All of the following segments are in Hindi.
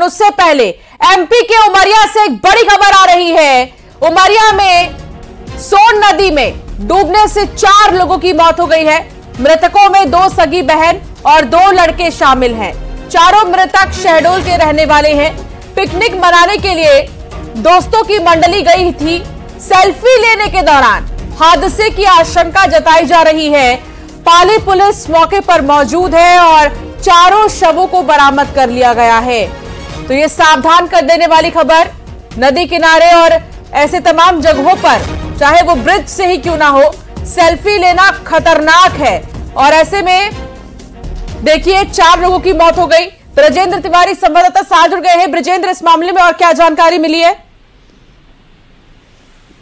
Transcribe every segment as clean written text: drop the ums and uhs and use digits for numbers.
उससे पहले एमपी के उमरिया से एक बड़ी खबर आ रही है। उमरिया में सोन नदी में डूबने से 4 लोगों की मौत हो गई है। मृतकों में 2 सगी बहन और 2 लड़के शामिल हैं। चारों मृतक शहडोल के रहने वाले हैं। पिकनिक मनाने के लिए दोस्तों की मंडली गई थी। सेल्फी लेने के दौरान हादसे की आशंका जताई जा रही है। पाली पुलिस मौके पर मौजूद है और चारों शवों को बरामद कर लिया गया है। तो ये सावधान कर देने वाली खबर, नदी किनारे और ऐसे तमाम जगहों पर, चाहे वो ब्रिज से ही क्यों ना हो, सेल्फी लेना खतरनाक है। और ऐसे में देखिए 4 लोगों की मौत हो गई। ब्रजेंद्र तिवारी संवाददाता साथ जुड़ गए हैं। ब्रजेंद्र, इस मामले में और क्या जानकारी मिली है?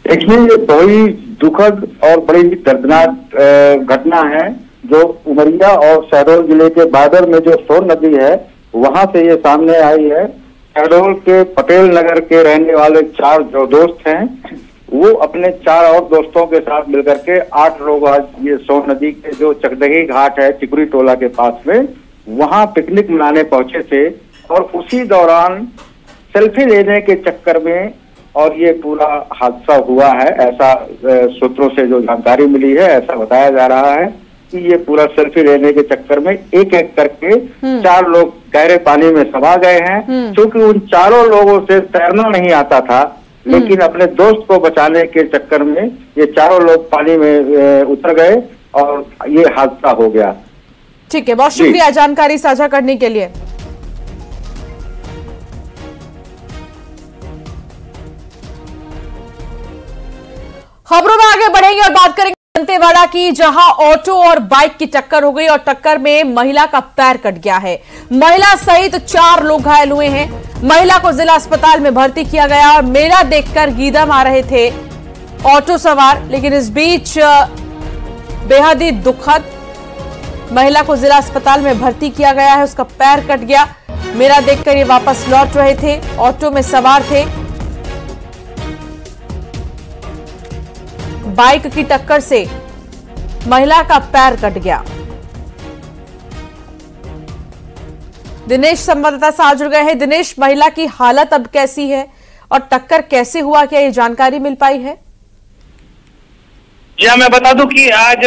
देखिए, बड़ी दुखद और बड़ी दर्दनाक घटना है जो उमरिया और शहडोल जिले के बादर में जो सोन नदी है वहां से ये सामने आई है। शहडोल के पटेल नगर के रहने वाले 4 जो दोस्त हैं वो अपने 4 और दोस्तों के साथ मिलकर के 8 लोग आज ये सोन नदी के जो चकदही घाट है चिकुरी टोला के पास में, वहां पिकनिक मनाने पहुंचे थे और उसी दौरान सेल्फी लेने के चक्कर में और ये पूरा हादसा हुआ है। ऐसा सूत्रों से जो जानकारी मिली है ऐसा बताया जा रहा है कि ये पूरा सेल्फी लेने के चक्कर में एक एक करके 4 लोग गहरे पानी में समा गए हैं। क्योंकि उन चारों लोगों से तैरना नहीं आता था, लेकिन अपने दोस्त को बचाने के चक्कर में ये चारों लोग पानी में उतर गए और ये हादसा हो गया। ठीक है, बहुत शुक्रिया जानकारी साझा करने के लिए। खबरों में आगे बढ़ेंगे और बात करेंगे दंतेवाड़ा की, जहां ऑटो और बाइक की टक्कर हो गई और टक्कर में महिला का पैर कट गया है। महिला सहित 4 लोग घायल हुए हैं। महिला को जिला अस्पताल में भर्ती किया गया और मेला देखकर गीदम आ रहे थे ऑटो सवार, लेकिन इस बीच बेहद ही दुखद, महिला को जिला अस्पताल में भर्ती किया गया है। उसका पैर कट गया। मेला देखकर ये वापस लौट रहे थे, ऑटो में सवार थे। बाइक की टक्कर से महिला का पैर कट गया। दिनेश संवाददाता साथ जुड़ गए हैं। दिनेश, महिला की हालत अब कैसी है और टक्कर कैसे हुआ, क्या ये जानकारी मिल पाई है? जी, मैं बता दूं कि आज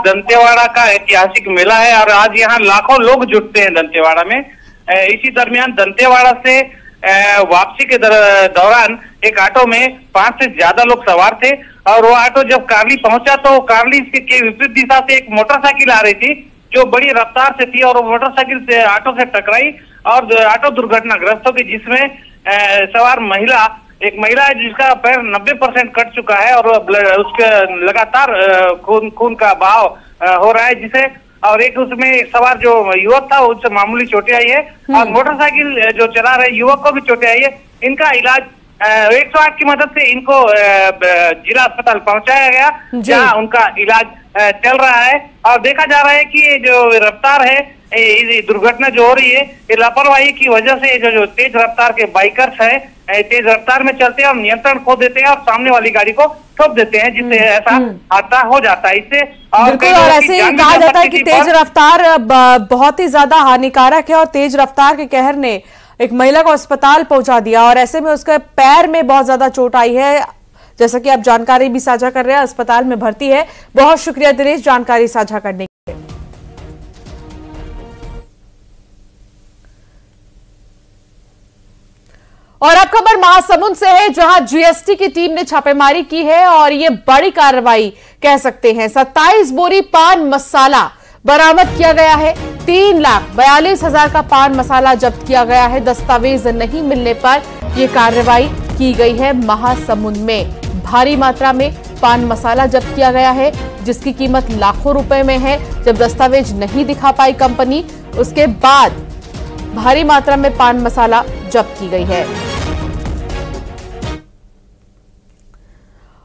दंतेवाड़ा का ऐतिहासिक मेला है और आज यहाँ लाखों लोग जुटते हैं दंतेवाड़ा में। इसी दरमियान दंतेवाड़ा से वापसी के दौरान एक ऑटो में 5 से ज्यादा लोग सवार थे और वो ऑटो जब कार्ली पहुंचा तो कार्ली के विपरीत दिशा से एक मोटरसाइकिल आ रही थी जो बड़ी रफ्तार से थी और वो मोटरसाइकिल से ऑटो से टकराई और ऑटो दुर्घटनाग्रस्त हो गई, जिसमें सवार महिला, एक महिला है जिसका पैर 90% कट चुका है और उसके लगातार खून का बहाव हो रहा है, जिसे और एक उसमें सवार जो युवक था उससे मामूली चोटें आई है और मोटरसाइकिल जो चला रहे युवक को भी चोटें आई है। इनका इलाज 108 की मदद से इनको जिला अस्पताल पहुंचाया गया, जहां उनका इलाज चल रहा है। और देखा जा रहा है कि ये जो रफ्तार है, ये दुर्घटना जो हो रही है, ये लापरवाही की वजह से जो तेज रफ्तार के बाइकर्स है तेज रफ्तार में चलते हैं और नियंत्रण खो देते हैं और सामने वाली गाड़ी को ठोक देते हैं, जिससे ऐसा हादसा हो जाता है। इससे और ऐसे ही कहा जाता है कि तेज रफ्तार बहुत ही ज्यादा हानिकारक है और तेज रफ्तार के कहर ने एक महिला को अस्पताल पहुंचा दिया और ऐसे में उसके पैर में बहुत ज्यादा चोट आई है। जैसा कि आप जानकारी भी साझा कर रहे हैं, अस्पताल में भर्ती है। बहुत शुक्रिया दिनेश जानकारी साझा करने के लिए। और अब खबर महासमुंद से है, जहां जीएसटी की टीम ने छापेमारी की है और ये बड़ी कार्रवाई कह सकते हैं। 27 बोरी पान मसाला बरामद किया गया है। 3,42,000 का पान मसाला जब्त किया गया है। दस्तावेज नहीं मिलने पर यह कार्रवाई की गई है। महासमुंद में भारी मात्रा में पान मसाला जब्त किया गया है, जिसकी कीमत लाखों रुपए में है। जब दस्तावेज नहीं दिखा पाई कंपनी, उसके बाद भारी मात्रा में पान मसाला जब्त की गई है।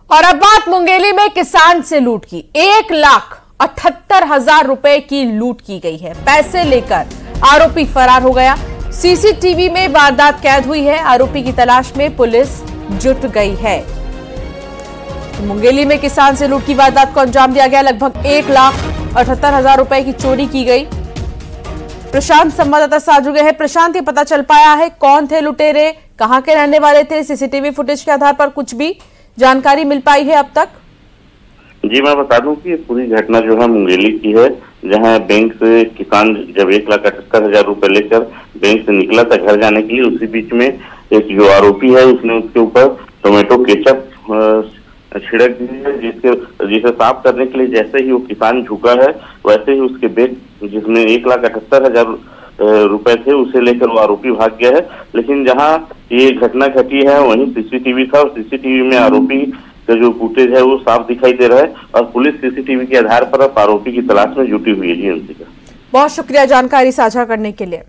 और अब बात मुंगेली में किसान से लूट की। 1,78,000 रुपए की लूट की गई है। पैसे लेकर आरोपी फरार हो गया। सीसीटीवी में वारदात कैद हुई है। आरोपी की तलाश में पुलिस जुट गई है। मुंगेली में किसान से लूट की वारदात को अंजाम दिया गया। लगभग 1,78,000 रुपए की चोरी की गई। प्रशांत संवाददाता साथ जुड़ गए हैं। प्रशांत, ये पता चल पाया है कौन थे लुटेरे, कहां के रहने वाले थे? सीसीटीवी फुटेज के आधार पर कुछ भी जानकारी मिल पाई है अब तक? जी, मैं बता दूं कि पूरी घटना जो है मुंगेली की है, जहां बैंक से किसान जब 1,78,000 रुपए लेकर बैंक से निकला था घर जाने के लिए, उसी बीच में एक जो आरोपी है उसने उसके ऊपर टोमेटो केचप छिड़क दी है, जिसे साफ करने के लिए जैसे ही वो किसान झुका है वैसे ही उसके बैग जिसमें 1,78,000 रुपए थे उसे लेकर वो आरोपी भाग गया है। लेकिन जहां ये घटना घटी है वहीं सीसीटीवी था और सीसीटीवी में आरोपी का जो फुटेज है वो साफ दिखाई दे रहा है और पुलिस सीसीटीवी के आधार पर अब आरोपी की तलाश में जुटी हुई है। जी अंशिका, बहुत शुक्रिया जानकारी साझा करने के लिए।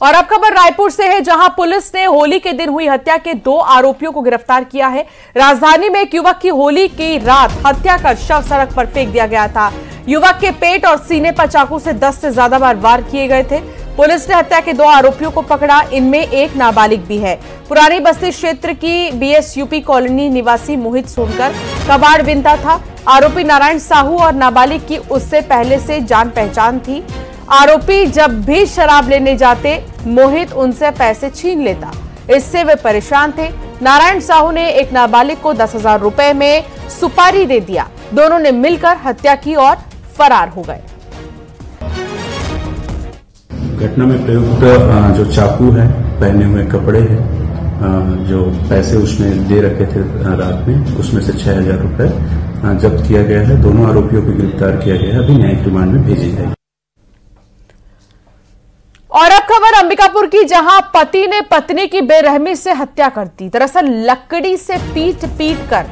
और अब खबर रायपुर से है, जहां पुलिस ने होली के दिन हुई हत्या के 2 आरोपियों को गिरफ्तार किया है। राजधानी में एक युवक की होली की रात हत्या कर शव सड़क पर फेंक दिया गया था। युवक के पेट और सीने पर चाकू से 10 से ज्यादा बार वार किए गए थे। पुलिस ने हत्या के 2 आरोपियों को पकड़ा, इनमें एक नाबालिग भी है। पुरानी बस्ती क्षेत्र की बीएसयूपी कॉलोनी निवासी मोहित सोनकर कबाड़ बिनता था। आरोपी नारायण साहू और नाबालिग की उससे पहले से जान पहचान थी। आरोपी जब भी शराब लेने जाते मोहित उनसे पैसे छीन लेता, इससे वे परेशान थे। नारायण साहू ने एक नाबालिग को 10,000 रुपए में सुपारी दे दिया। दोनों ने मिलकर हत्या की और फरार हो गए। घटना में प्रयुक्त जो चाकू है, पहने हुए कपड़े हैं, जो पैसे उसने दे रखे थे रात में, उसमें से 6,000 रुपए जब्त किया गया है। दोनों आरोपियों को गिरफ्तार किया गया है, अभी न्यायिक रिमांड में भेजी जाएगी। और अब खबर अंबिकापुर की, जहां पति ने पत्नी की बेरहमी से हत्या कर दी। दरअसल लकड़ी से पीट कर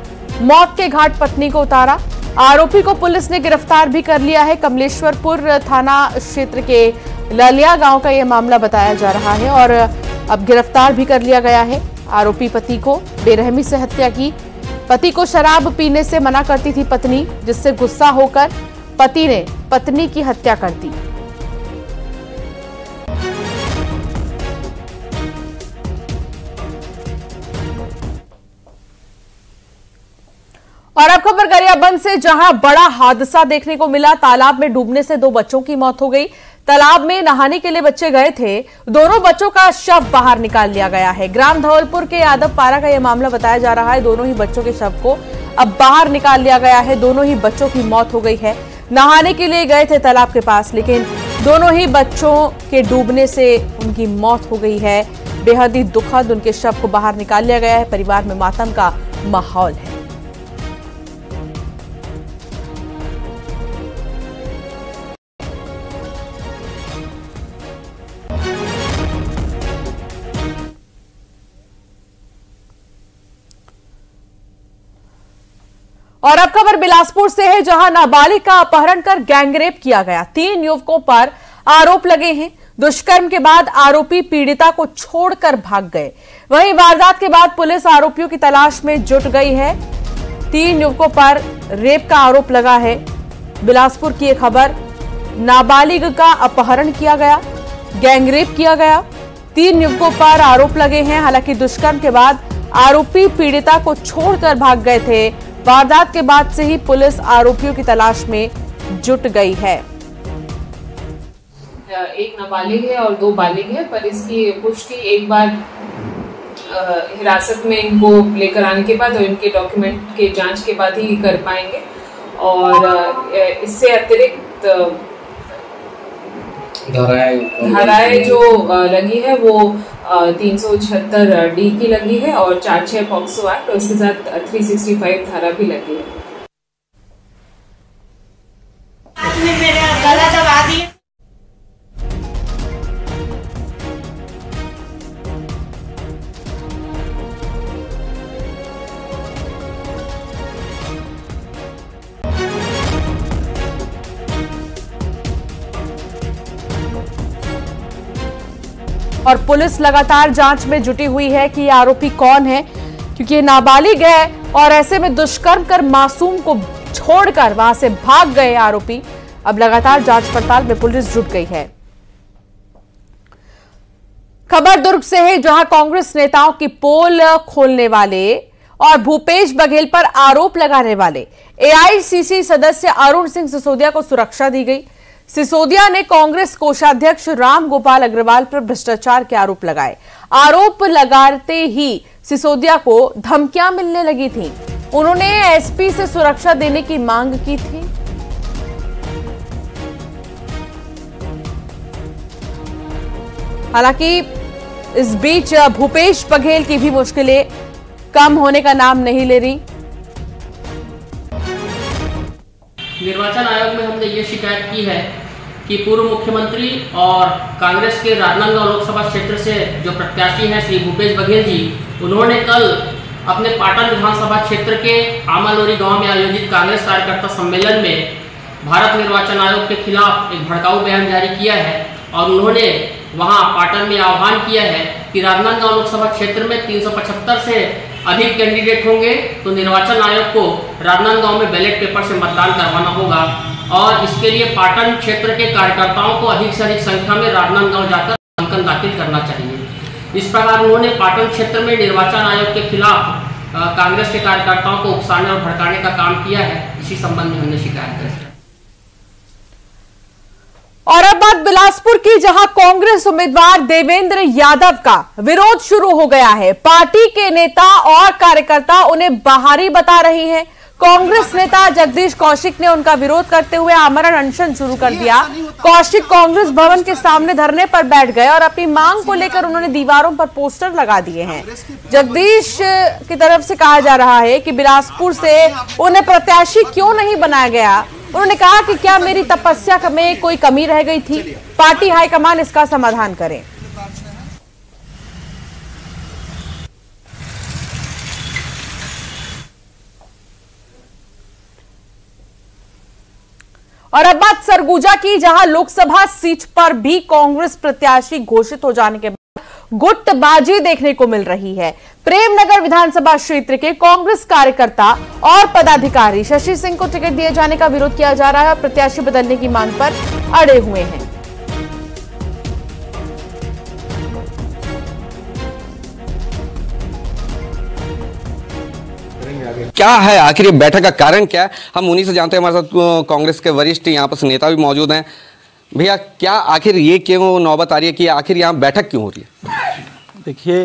मौत के घाट पत्नी को उतारा। आरोपी को पुलिस ने गिरफ्तार भी कर लिया है। कमलेश्वरपुर थाना क्षेत्र के ललिया गांव का यह मामला बताया जा रहा है और अब गिरफ्तार भी कर लिया गया है। आरोपी पति को बेरहमी से हत्या की। पति को शराब पीने से मना करती थी पत्नी, जिससे गुस्सा होकर पति ने पत्नी की हत्या कर दी। और अब खबर गरियाबंद से, जहां बड़ा हादसा देखने को मिला। तालाब में डूबने से 2 बच्चों की मौत हो गई। तालाब में नहाने के लिए बच्चे गए थे, दोनों बच्चों का शव बाहर निकाल लिया गया है। ग्राम धवलपुर के यादव पारा का यह मामला बताया जा रहा है। दोनों ही बच्चों के शव को अब बाहर निकाल लिया गया है। दोनों ही बच्चों की मौत हो गई है। नहाने के लिए गए थे तालाब के पास, लेकिन दोनों ही बच्चों के डूबने से उनकी मौत हो गई है। बेहद ही दुखद उनके शव को बाहर निकाल लिया गया है। परिवार में मातम का माहौल है। और अब खबर बिलासपुर से है, जहां नाबालिग का अपहरण कर गैंगरेप किया गया। 3 युवकों पर आरोप लगे हैं। दुष्कर्म के बाद आरोपी पीड़िता को छोड़कर भाग गए। वहीं वारदात के बाद पुलिस आरोपियों की तलाश में जुट गई है। 3 युवकों पर रेप का आरोप लगा है। बिलासपुर की एक खबर, नाबालिग का अपहरण किया गया, गैंगरेप किया गया। 3 युवकों पर आरोप लगे हैं। हालांकि दुष्कर्म के बाद आरोपी पीड़िता को छोड़कर भाग गए थे। वारदात के बाद से ही पुलिस आरोपियों की तलाश में जुट गई है। एक नाबालिग है और 2 बालिग है, पर इसकी पुष्टि एक बार हिरासत में इनको लेकर आने के बाद और इनके डॉक्यूमेंट के जांच के बाद ही कर पाएंगे। और इससे अतिरिक्त धाराएं जो लगी है वो 376 डी की लगी है और 4-6 पॉक्सो एक्ट और इसके साथ 365 धारा भी लगी है। मेरा गला दबा दिया। और पुलिस लगातार जांच में जुटी हुई है कि ये आरोपी कौन है, क्योंकि ये नाबालिग है और ऐसे में दुष्कर्म कर मासूम को छोड़कर वहां से भाग गए आरोपी। अब लगातार जांच पड़ताल में पुलिस जुट गई है। खबर दुर्ग से है, जहां कांग्रेस नेताओं की पोल खोलने वाले और भूपेश बघेल पर आरोप लगाने वाले एआईसीसी सदस्य अरुण सिंह सिसोदिया को सुरक्षा दी गई। सिसोदिया ने कांग्रेस कोषाध्यक्ष राम गोपाल अग्रवाल पर भ्रष्टाचार के आरोप लगाए। आरोप लगाते ही सिसोदिया को धमकियां मिलने लगी थीं। उन्होंने एसपी से सुरक्षा देने की मांग की थी। हालांकि इस बीच भूपेश बघेल की भी मुश्किलें कम होने का नाम नहीं ले रही। निर्वाचन आयोग में हमने ये शिकायत की है कि पूर्व मुख्यमंत्री और कांग्रेस के राजनांदगांव लोकसभा क्षेत्र से जो प्रत्याशी हैं श्री भूपेश बघेल जी, उन्होंने कल अपने पाटन विधानसभा क्षेत्र के आमालोरी गांव में आयोजित कांग्रेस कार्यकर्ता सम्मेलन में भारत निर्वाचन आयोग के खिलाफ एक भड़काऊ बयान जारी किया है और उन्होंने वहां पाटन में आह्वान किया है कि राजनांदगांव लोकसभा क्षेत्र में 375 से अधिक कैंडिडेट होंगे तो निर्वाचन आयोग को राजनांदगांव में बैलेट पेपर से मतदान करवाना होगा और इसके लिए पाटन क्षेत्र के कार्यकर्ताओं को अधिक से अधिक संख्या में राजनांदगांव जाकर नामांकन दाखिल करना चाहिए। इस प्रकार उन्होंने पाटन क्षेत्र में निर्वाचन आयोग के खिलाफ कांग्रेस के कार्यकर्ताओं को उकसाने और भड़काने का काम किया है। इसी संबंध में हमने शिकायत की। और अब बात बिलासपुर की, जहां कांग्रेस उम्मीदवार देवेंद्र यादव का विरोध शुरू हो गया है। पार्टी के नेता और कार्यकर्ता उन्हें बाहरी बता रहे हैं। कांग्रेस नेता जगदीश कौशिक ने उनका विरोध करते हुए आमरण अनशन शुरू कर दिया। कौशिक कांग्रेस भवन के सामने धरने पर बैठ गए और अपनी मांग को लेकर उन्होंने दीवारों पर पोस्टर लगा दिए हैं। जगदीश की तरफ से कहा जा रहा है कि बिलासपुर से उन्हें प्रत्याशी क्यों नहीं बनाया गया। उन्होंने कहा कि क्या मेरी तपस्या में कोई कमी रह गई थी, पार्टी हाईकमान इसका समाधान करे। और अब बात सरगुजा की, जहां लोकसभा सीट पर भी कांग्रेस प्रत्याशी घोषित हो जाने के बाद गुटबाजी देखने को मिल रही है। प्रेमनगर विधानसभा क्षेत्र के कांग्रेस कार्यकर्ता और पदाधिकारी शशि सिंह को टिकट दिए जाने का विरोध किया जा रहा है और प्रत्याशी बदलने की मांग पर अड़े हुए हैं। क्या है आखिर ये बैठक का कारण क्या है, हम उन्हीं से जानते हैं। हमारे साथ कांग्रेस के वरिष्ठ यहाँ पर नेता भी मौजूद हैं। भैया, क्या आखिर ये क्यों नौबत आ रही है कि आखिर यहाँ बैठक क्यों हो रही है? देखिए,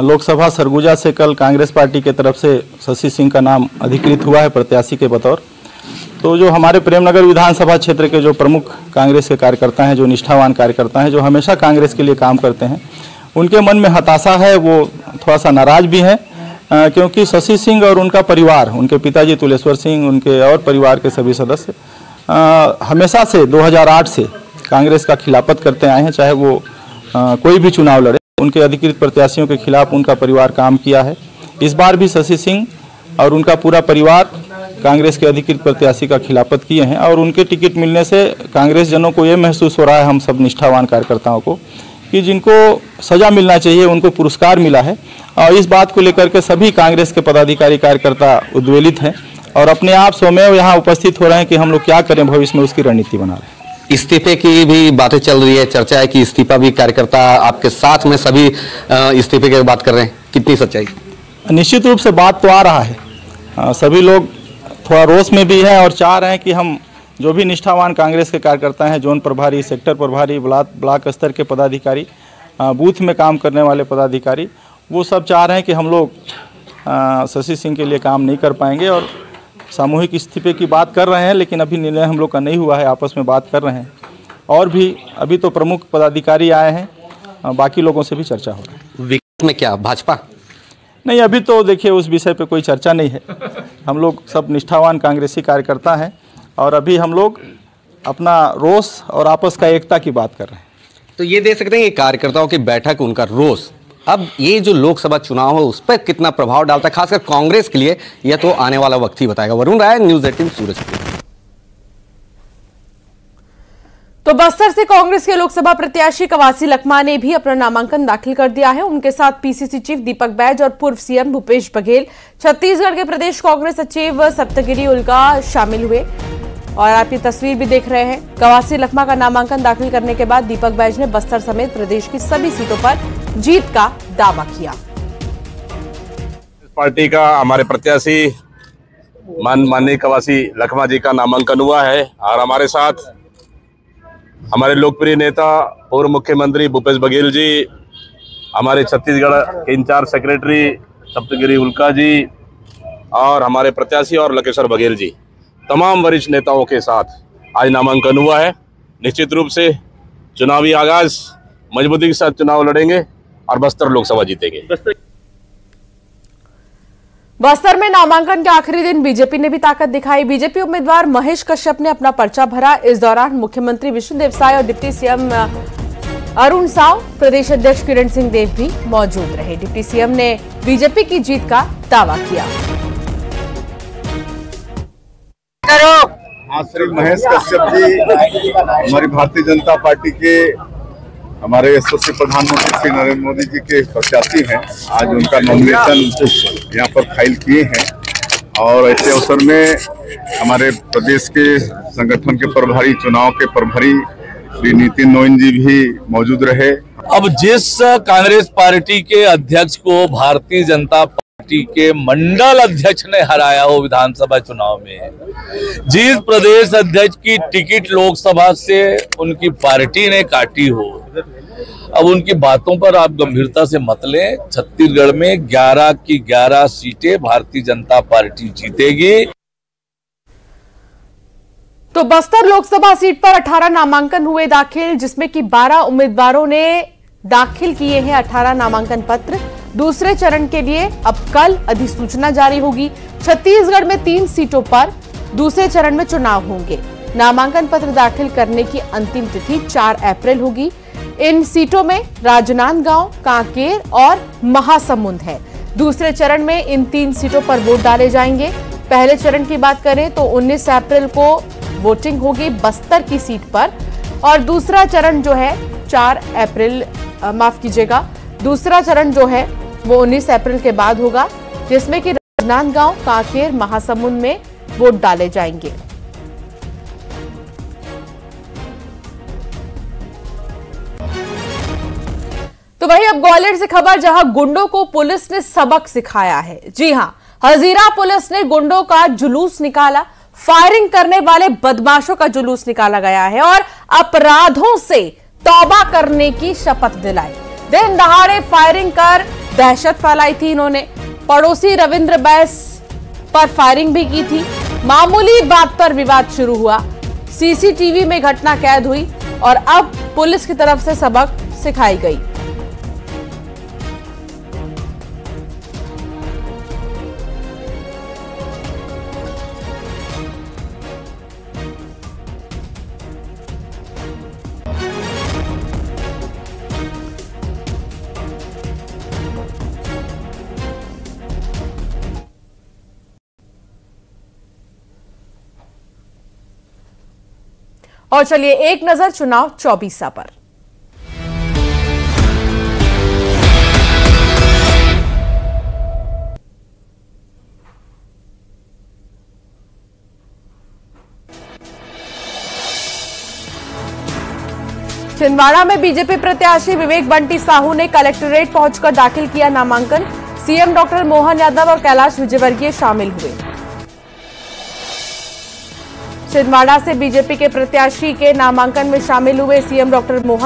लोकसभा सरगुजा से कल कांग्रेस पार्टी की तरफ से शशि सिंह का नाम अधिकृत हुआ है प्रत्याशी के बतौर। तो जो हमारे प्रेमनगर विधानसभा क्षेत्र के जो प्रमुख कांग्रेस के कार्यकर्ता हैं, जो निष्ठावान कार्यकर्ता हैं, जो हमेशा कांग्रेस के लिए काम करते हैं, उनके मन में हताशा है। वो थोड़ा सा नाराज भी हैं क्योंकि शशि सिंह और उनका परिवार, उनके पिताजी तुलेश्वर सिंह, उनके और परिवार के सभी सदस्य हमेशा से 2008 से कांग्रेस का खिलाफत करते आए हैं। चाहे वो कोई भी चुनाव लड़े, उनके अधिकृत प्रत्याशियों के खिलाफ उनका परिवार काम किया है। इस बार भी शशि सिंह और उनका पूरा परिवार कांग्रेस के अधिकृत प्रत्याशी का खिलाफत किए हैं और उनके टिकट मिलने से कांग्रेस जनों को ये महसूस हो रहा है, हम सब निष्ठावान कार्यकर्ताओं को, कि जिनको सजा मिलना चाहिए उनको पुरस्कार मिला है। और इस बात को लेकर के सभी कांग्रेस के पदाधिकारी कार्यकर्ता उद्वेलित हैं और अपने आप स्वयं यहाँ उपस्थित हो रहे हैं कि हम लोग क्या करें, भविष्य में उसकी रणनीति बना रहे हैं। इस्तीफे की भी बातें चल रही है, चर्चा है कि इस्तीफा भी कार्यकर्ता आपके साथ में सभी इस्तीफे की बात कर रहे हैं, कितनी सच्चाई? निश्चित रूप से बात तो आ रहा है। सभी लोग थोड़ा रोष में भी हैं और चाह रहे हैं कि हम जो भी निष्ठावान कांग्रेस के कार्यकर्ता हैं, जोन प्रभारी, सेक्टर प्रभारी, ब्लॉक स्तर के पदाधिकारी, बूथ में काम करने वाले पदाधिकारी, वो सब चाह रहे हैं कि हम लोग शशि सिंह के लिए काम नहीं कर पाएंगे और सामूहिक इस्तीफे की बात कर रहे हैं। लेकिन अभी निर्णय हम लोग का नहीं हुआ है, आपस में बात कर रहे हैं। और भी अभी तो प्रमुख पदाधिकारी आए हैं, बाकी लोगों से भी चर्चा हो रही है। विकास में क्या भाजपा? नहीं, अभी तो देखिए उस विषय पे कोई चर्चा नहीं है। हम लोग सब निष्ठावान कांग्रेसी कार्यकर्ता हैं और अभी हम लोग अपना रोष और आपस का एकता की बात कर रहे हैं। तो ये दे सकते हैं कि कार्यकर्ताओं की बैठक, उनका रोष अब ये जो लोकसभा चुनाव है उस पर कितना प्रभाव डालता है, खासकर कांग्रेस के लिए? यह तो आने वाला वक्त ही बताएगा। वरुण राय, न्यूज़ 18 सूरजपुर। तो बस्तर से कांग्रेस के लोकसभा प्रत्याशी कवासी लखमा ने भी अपना नामांकन दाखिल कर दिया है। उनके साथ पीसीसी चीफ दीपक बैज और पूर्व सीएम भूपेश बघेल, छत्तीसगढ़ के प्रदेश कांग्रेस सचिव सप्तगिरी उल्का शामिल हुए। और आप ये तस्वीर भी देख रहे हैं। कवासी लखमा का नामांकन दाखिल करने के बाद दीपक बैज ने बस्तर समेत प्रदेश की सभी सीटों पर जीत का दावा किया। पार्टी का हमारे प्रत्याशी माननीय कवासी लखमा जी का नामांकन हुआ है और हमारे साथ हमारे लोकप्रिय नेता पूर्व मुख्यमंत्री भूपेश बघेल जी, हमारे छत्तीसगढ़ के इंचार्ज सेक्रेटरी सप्तगिरी उल्का जी और हमारे प्रत्याशी और लकेश्वर बघेल जी, तमाम वरिष्ठ नेताओं के साथ आज नामांकन हुआ है। निश्चित रूप से चुनावी आगाज मजबूती के साथ चुनाव लड़ेंगे और बस्तर लोकसभा जीतेंगे। बस्तर में नामांकन के आखिरी दिन बीजेपी ने भी ताकत दिखाई। बीजेपी उम्मीदवार महेश कश्यप ने अपना पर्चा भरा। इस दौरान मुख्यमंत्री विष्णुदेव साय और डिप्टी सीएम अरुण साव, प्रदेश अध्यक्ष किरण सिंह देव भी मौजूद रहे। डिप्टी सीएम ने बीजेपी की जीत का दावा किया। हाँ, श्री महेश कश्यप जी हमारी भारतीय जनता पार्टी के हमारे यशस्वी प्रधानमंत्री श्री नरेंद्र मोदी जी के प्रत्याशी हैं। आज उनका नॉमिनेशन यहाँ पर फाइल किए हैं और ऐसे अवसर में हमारे प्रदेश के संगठन के प्रभारी, चुनाव के प्रभारी श्री नितिन नोइन जी भी मौजूद रहे। अब जिस कांग्रेस पार्टी के अध्यक्ष को भारतीय जनता पार्टी के मंडल अध्यक्ष ने हराया हो विधानसभा चुनाव में, जिस प्रदेश अध्यक्ष की टिकट लोकसभा से उनकी पार्टी ने काटी हो, अब उनकी बातों पर आप गंभीरता से मत लें। छत्तीसगढ़ में 11 की 11 सीटें भारतीय जनता पार्टी जीतेगी। तो बस्तर लोकसभा सीट पर 18 नामांकन हुए दाखिल, जिसमें कि 12 उम्मीदवारों ने दाखिल किए हैं 18 नामांकन पत्र। दूसरे चरण के लिए अब कल अधिसूचना जारी होगी। छत्तीसगढ़ में 3 सीटों पर दूसरे चरण में चुनाव होंगे। नामांकन पत्र दाखिल करने की अंतिम तिथि 4 अप्रैल होगी। इन सीटों में राजनांदगांव, कांकेर और महासमुंद है। दूसरे चरण में इन 3 सीटों पर वोट डाले जाएंगे। पहले चरण की बात करें तो 19 अप्रैल को वोटिंग होगी बस्तर की सीट पर और दूसरा चरण जो है 4 अप्रैल, माफ कीजिएगा, दूसरा चरण जो है वो 19 अप्रैल के बाद होगा, जिसमें कि राजनांदगांव, कांकेर, महासमुंद में वोट डाले जाएंगे। तो वहीं अब ग्वालियर से खबर, जहां गुंडों को पुलिस ने सबक सिखाया है। जी हां, हजीरा पुलिस ने गुंडों का जुलूस निकाला। फायरिंग करने वाले बदमाशों का जुलूस निकाला गया है और अपराधों से तौबा करने की शपथ दिलाई। दिन दहाड़े फायरिंग कर दहशत फैलाई थी इन्होंने। पड़ोसी रविंद्र बैस पर फायरिंग भी की थी। मामूली बात पर विवाद शुरू हुआ। सीसीटीवी में घटना कैद हुई और अब पुलिस की तरफ से सबक सिखाई गई। और चलिए एक नजर चुनाव 24 पर। छिंदवाड़ा में बीजेपी प्रत्याशी विवेक बंटी साहू ने कलेक्ट्रेट पहुंचकर दाखिल किया नामांकन। सीएम डॉक्टर मोहन यादव और कैलाश विजयवर्गीय शामिल हुए। छिंदवाड़ा से बीजेपी के प्रत्याशी के नामांकन में शामिल हुए सीएम डॉक्टर मोहन